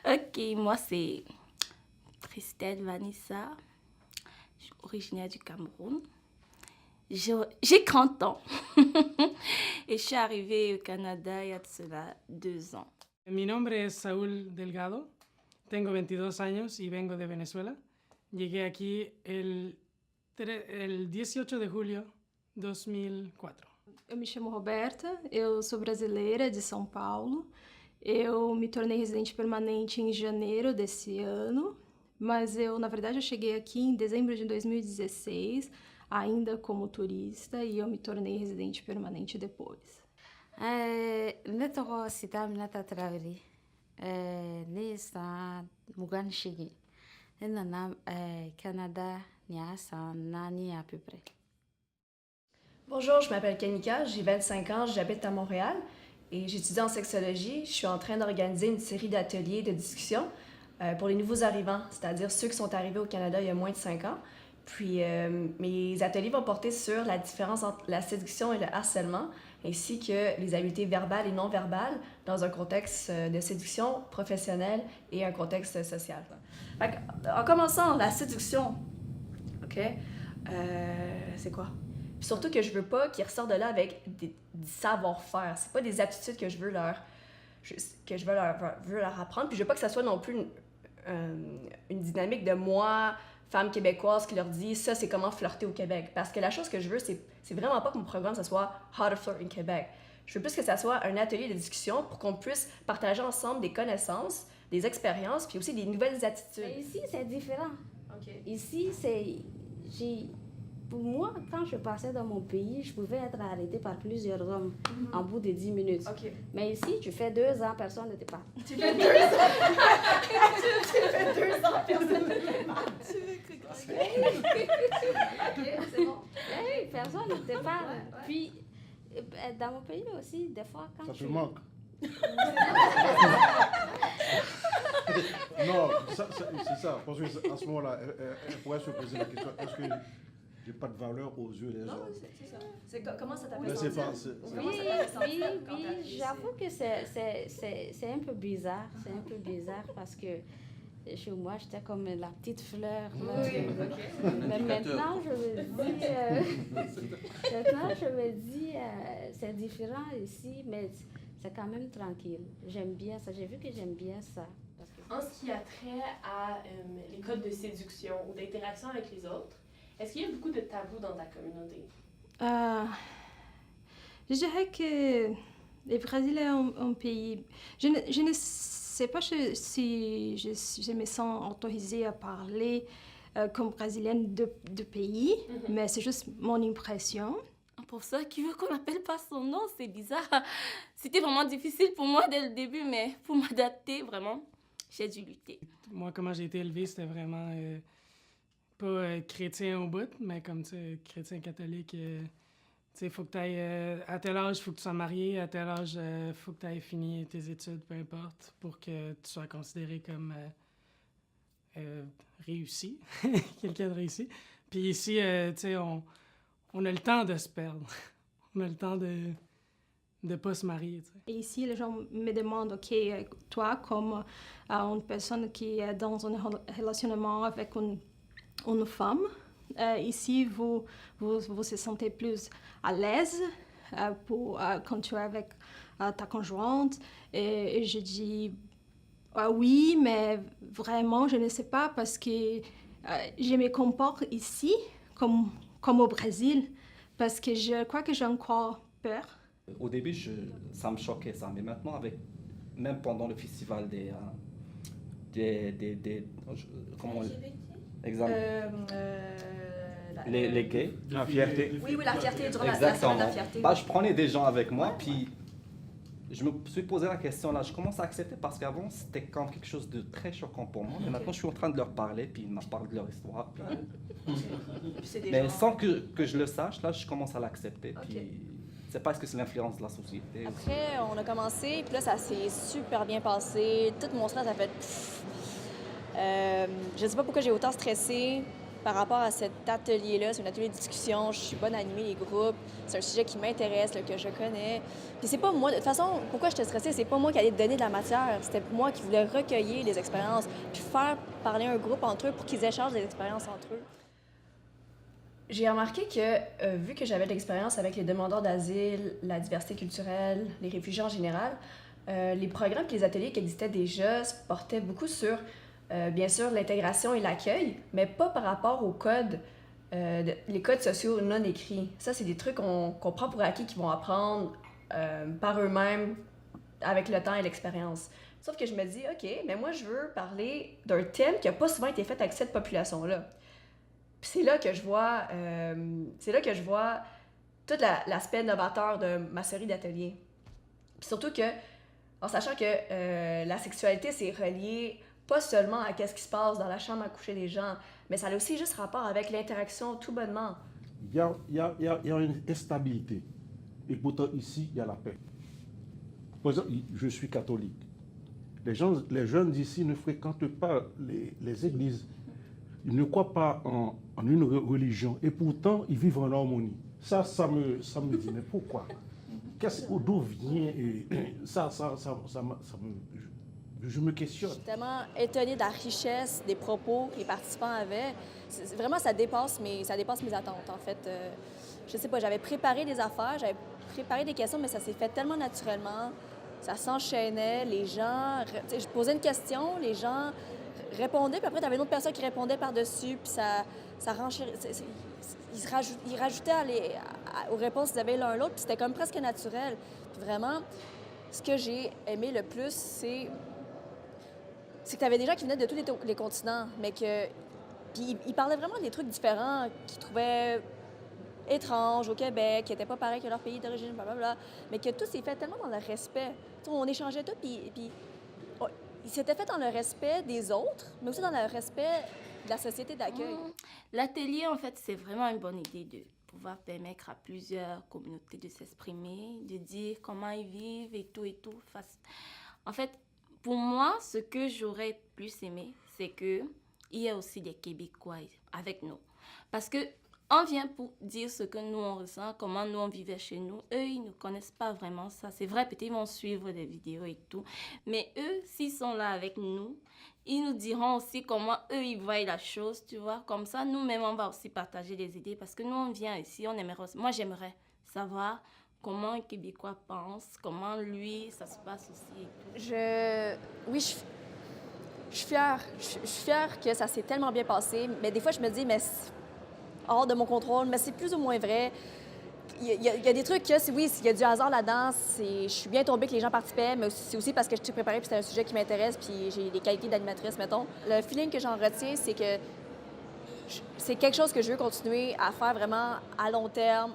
Ok, moi c'est Christelle Vanessa. Je suis originaire du Cameroun. J'ai 30 ans. Et je suis arrivée au Canada il y a de cela 2 ans. Mi nombre es Saúl Delgado, tengo 22 años y vengo de Venezuela. Llegué aquí el 18 de julio 2004. Eu me chamo Roberta, eu sou brasileira de São Paulo. Eu me tornei residente permanente em janeiro desse ano, mas na verdade, eu cheguei aqui em dezembro de 2016, ainda como turista, e eu me tornei residente permanente depois. Ne tɔgɔ Sita Aminata Traoré. Ne san mugan ni seegin. Ne nana Canada nin y'a san 4 à peu près. Bonjour, je m'appelle Kanika, j'ai 25 ans, j'habite à Montréal et j'étudie en sexologie. Je suis en train d'organiser une série d'ateliers de discussion pour les nouveaux arrivants, c'est-à-dire ceux qui sont arrivés au Canada il y a moins de 5 ans. Puis mes ateliers vont porter sur la différence entre la séduction et le harcèlement, ainsi que les habiletés verbales et non verbales dans un contexte de séduction professionnelle et un contexte social. Fait en commençant, la séduction, OK, c'est quoi? Puis surtout que je veux pas qu'ils ressortent de là avec du savoir-faire. C'est pas des aptitudes que je veux leur apprendre. Puis je veux pas que ça soit non plus une dynamique de moi, femme québécoise, qui leur dit ça, c'est comment flirter au Québec. Parce que la chose que je veux, c'est vraiment pas que mon programme, ça soit How to Flirt in Québec. Je veux plus que ça soit un atelier de discussion pour qu'on puisse partager ensemble des connaissances, des expériences, puis aussi des nouvelles attitudes. Mais ici, c'est différent. Okay. Ici, pour moi, quand je passais dans mon pays, je pouvais être arrêtée par plusieurs hommes en bout de 10 minutes. Okay. Mais ici, tu fais 2 ans, personne ne te parle. Tu fais 2 ans? Tu fais 2 ans, personne ne te parle. Ok, c'est bon. Oui, personne ne te parle. Puis, dans mon pays aussi, des fois, quand ça te manque. Non, c'est ça. Parce qu'à ce moment-là, elle pourrait se poser la question, est-ce que j'ai pas de valeur aux yeux des hommes? C'est comment ça t'appelle? Oui, j'avoue que c'est un peu bizarre. C'est un peu bizarre parce que chez moi, j'étais comme la petite fleur. Oui, ok. Mais maintenant, je me dis, c'est différent ici, mais c'est quand même tranquille. J'aime bien ça. J'ai vu que j'aime bien ça. En ce qui a trait à les codes de séduction ou d'interaction avec les autres, est-ce qu'il y a beaucoup de tabous dans ta communauté? Je dirais que le Brésil est un pays... Je ne sais pas si je me sens autorisée à parler comme brésilienne de pays, mais c'est juste mon impression. Pour ça, qui veut qu'on n'appelle pas son nom, c'est bizarre. C'était vraiment difficile pour moi dès le début, mais pour m'adapter, vraiment, j'ai dû lutter. Moi, comment j'ai été élevée, c'était vraiment pas chrétien au bout, mais comme chrétien catholique. Tu sais, faut que tu ailles à tel âge, il faut que tu sois marié, à tel âge, il faut que tu aies fini tes études, peu importe, pour que tu sois considéré comme réussi, quelqu'un de réussi. Puis ici, tu sais, on a le temps de se perdre. On a le temps de ne pas se marier. Tu sais. Et ici, les gens me demandent, OK, toi, comme une personne qui est dans un relationnement avec une femme, ici, vous se sentez plus à l'aise quand tu es avec ta conjointe. Et je dis, oui, mais vraiment, je ne sais pas parce que je me comporte ici comme au Brésil, parce que je crois que j'ai encore peur. Au début, ça me choquait ça, mais maintenant, même pendant le festival comment les gays. La fierté. Oui, la fierté, durant la semaine de la fierté. Je prenais des gens avec moi, puis je me suis posé la question, là, je commence à accepter parce qu'avant, c'était quand même quelque chose de très choquant pour moi. Mais maintenant, je suis en train de leur parler, puis ils me parlent de leur histoire. Mais sans que je le sache, là, je commence à l'accepter. Puis c'est parce que c'est l'influence de la société. Après, on a commencé, puis là, ça s'est super bien passé. Tout mon stress a fait... je ne sais pas pourquoi j'ai autant stressé. par rapport à cet atelier-là, c'est un atelier de discussion, je suis bonne à animer les groupes, c'est un sujet qui m'intéresse, là, que je connais. Puis c'est pas moi, de toute façon, pourquoi j'étais stressée, c'est pas moi qui allais te donner de la matière, c'était moi qui voulais recueillir les expériences, puis faire parler un groupe entre eux pour qu'ils échangent des expériences entre eux. J'ai remarqué que, vu que j'avais de l'expérience avec les demandeurs d'asile, la diversité culturelle, les réfugiés en général, les programmes et les ateliers qui existaient déjà se portaient beaucoup sur, bien sûr, l'intégration et l'accueil, mais pas par rapport aux codes, les codes sociaux non écrits. Ça, c'est des trucs qu'on prend pour acquis, qu'ils vont apprendre par eux-mêmes avec le temps et l'expérience. Sauf que je me dis, OK, mais moi, je veux parler d'un thème qui n'a pas souvent été fait avec cette population-là. Puis c'est là que je vois, tout l'aspect novateur de ma série d'ateliers. Puis surtout que, en sachant que la sexualité, c'est relié pas seulement à ce qui se passe dans la chambre à coucher des gens, mais ça a aussi juste rapport avec l'interaction tout bonnement. Il y a une instabilité. Et pourtant, ici, il y a la paix. Par exemple, je suis catholique. Les jeunes d'ici ne fréquentent pas les églises. Ils ne croient pas en une religion. Et pourtant, ils vivent en harmonie. Ça me dit, mais pourquoi? D'où vient je me questionne. Je suis tellement étonnée de la richesse des propos que les participants avaient. Vraiment, ça dépasse mes attentes, en fait. Je sais pas, j'avais préparé des affaires, j'avais préparé des questions, mais ça s'est fait tellement naturellement. Ça s'enchaînait, les gens... Je posais une question, les gens répondaient, puis après, tu avais une autre personne qui répondait par-dessus, puis ça renchérit... Ils rajoutaient aux réponses qu'ils avaient l'un l'autre, puis c'était comme presque naturel. Puis vraiment, ce que j'ai aimé le plus, c'est que tu avais des gens qui venaient de tous les continents, mais que... Puis ils parlaient vraiment des trucs différents qu'ils trouvaient étranges au Québec, qui n'étaient pas pareils que leur pays d'origine, blablabla, mais que tout s'est fait tellement dans le respect. Tu sais, on échangeait tout, puis il s'était fait dans le respect des autres, mais aussi dans le respect de la société d'accueil. L'atelier, en fait, c'est vraiment une bonne idée de pouvoir permettre à plusieurs communautés de s'exprimer, de dire comment ils vivent et tout et tout. En fait, pour moi, ce que j'aurais plus aimé, c'est qu'il y a aussi des Québécois avec nous. Parce que on vient pour dire ce que nous on ressent, comment nous on vivait chez nous. Eux, ils ne connaissent pas vraiment ça. C'est vrai, peut-être ils vont suivre des vidéos et tout. Mais eux, s'ils sont là avec nous, ils nous diront aussi comment eux, ils voient la chose, tu vois. Comme ça, nous-mêmes, on va aussi partager des idées. Parce que nous, on vient ici, moi, j'aimerais savoir comment un Québécois pense, comment lui, ça se passe aussi et tout. Oui, je suis fière. Je suis fière que ça s'est tellement bien passé. Mais des fois, je me dis, mais hors de mon contrôle, mais c'est plus ou moins vrai. Il y a des trucs que, oui, il y a du hasard là-dedans. Je suis bien tombée que les gens participaient, mais c'est aussi parce que je suis préparée puis c'est un sujet qui m'intéresse puis j'ai des qualités d'animatrice, mettons. Le feeling que j'en retiens, c'est que c'est quelque chose que je veux continuer à faire vraiment à long terme,